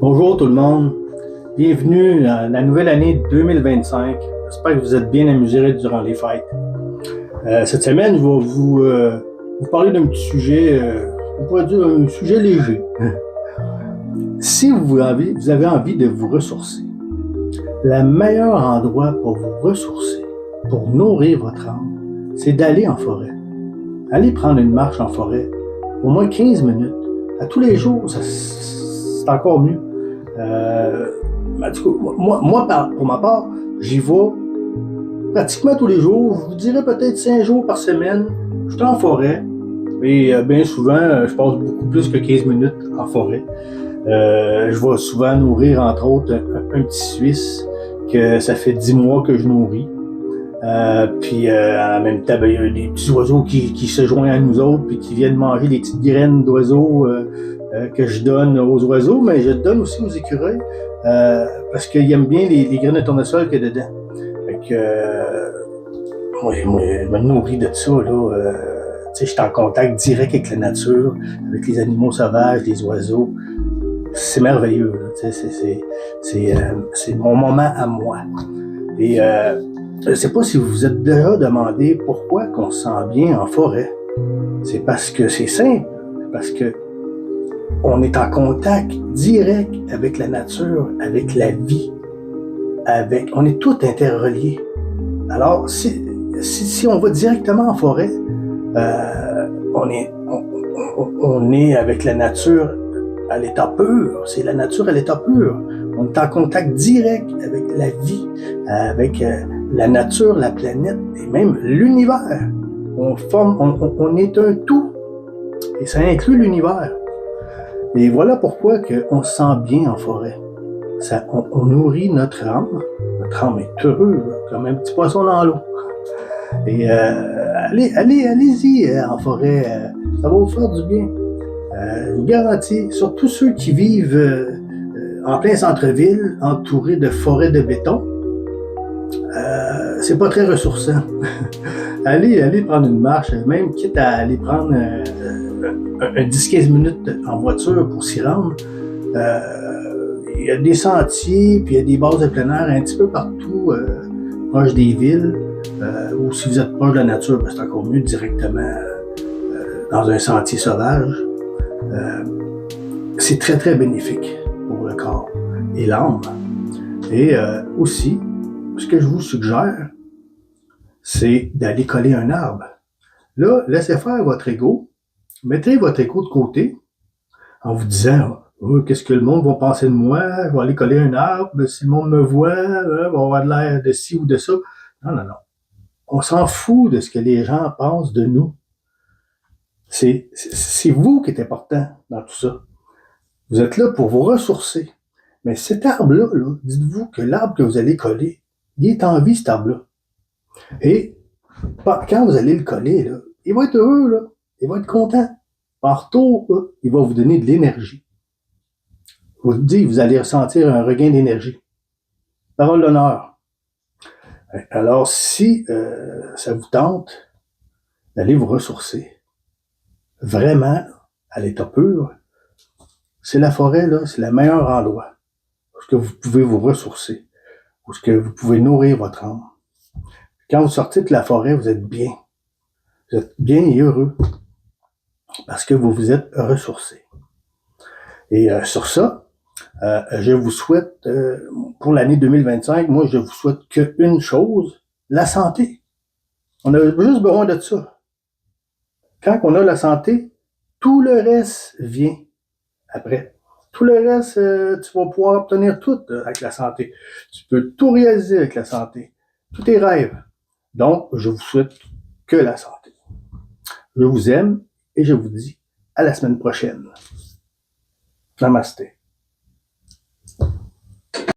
Bonjour tout le monde, bienvenue à la nouvelle année 2025. J'espère que vous êtes bien amusés durant les fêtes. Cette semaine, je vais vous parler d'un petit sujet, on pourrait dire un sujet léger. Si vous avez envie de vous ressourcer, le meilleur endroit pour vous ressourcer, pour nourrir votre âme, c'est d'aller en forêt. Allez prendre une marche en forêt, au moins 15 minutes. À tous les jours, c'est encore mieux. En tout cas, pour ma part, j'y vais pratiquement tous les jours. Je vous dirais peut-être 5 jours par semaine. Je suis en forêt. Et bien souvent, je passe beaucoup plus que 15 minutes en forêt. Je vais souvent nourrir, entre autres, un petit Suisse que ça fait 10 mois que je nourris. Puis en même temps, il y a des petits oiseaux qui se joignent à nous autres puis qui viennent manger les petites graines d'oiseaux que je donne aux oiseaux, mais je donne aussi aux écureuils parce qu'ils aiment bien les graines de tournesol qu'il y a dedans. Fait que moi, je me nourris de ça, là. Je suis en contact direct avec la nature, avec les animaux sauvages, les oiseaux. C'est merveilleux, là. C'est mon moment à moi. Et je ne sais pas si vous vous êtes déjà demandé pourquoi on se sent bien en forêt. C'est parce que c'est simple, parce que on est en contact direct avec la nature, avec la vie, on est tous interreliés. Alors, si on va directement en forêt, on est avec la nature à l'état pur. C'est la nature à l'état pur. On est en contact direct avec la vie, avec la nature, la planète et même l'univers. On est un tout. Et ça inclut l'univers. Et voilà pourquoi on se sent bien en forêt. On nourrit notre âme. Notre âme est heureuse, comme un petit poisson dans l'eau. Et allez-y en forêt. Ça va vous faire du bien. Je vous garantis, surtout ceux qui vivent en plein centre-ville, entourés de forêts de béton, c'est pas très ressourçant. allez prendre une marche, même quitte à aller prendre un 10-15 minutes en voiture pour s'y rendre. Il y a des sentiers, puis il y a des bases de plein air un petit peu partout, proche des villes, ou si vous êtes proche de la nature, ben c'est encore mieux directement dans un sentier sauvage. C'est très très bénéfique pour le corps et l'âme. Et aussi, ce que je vous suggère, c'est d'aller coller un arbre. Là, laissez faire votre ego, mettez votre ego de côté en vous disant oh, qu'est-ce que le monde va penser de moi, je vais aller coller un arbre, si le monde me voit, va avoir de l'air de ci ou de ça. Non. On s'en fout de ce que les gens pensent de nous. C'est vous qui êtes important dans tout ça. Vous êtes là pour vous ressourcer. Mais cet arbre-là, dites-vous que l'arbre que vous allez coller, il est en vie, cet arbre-là. Et quand vous allez le coller, là, il va être heureux, là. Il va être content. En retour, là, il va vous donner de l'énergie. Vous allez ressentir un regain d'énergie. Parole d'honneur. Alors, si ça vous tente d'aller vous ressourcer, vraiment, à l'état pur, c'est la forêt, là, c'est le meilleur endroit où vous pouvez vous ressourcer, où vous pouvez nourrir votre âme. Quand vous sortez de la forêt, vous êtes bien. Vous êtes bien et heureux parce que vous vous êtes ressourcé. Et sur ça, je vous souhaite, pour l'année 2025, moi, je vous souhaite qu'une chose, la santé. On a juste besoin de ça. Quand on a la santé, tout le reste vient après. Tout le reste, tu vas pouvoir obtenir tout avec la santé. Tu peux tout réaliser avec la santé. Tous tes rêves. Donc, je vous souhaite que la santé. Je vous aime et je vous dis à la semaine prochaine. Namasté.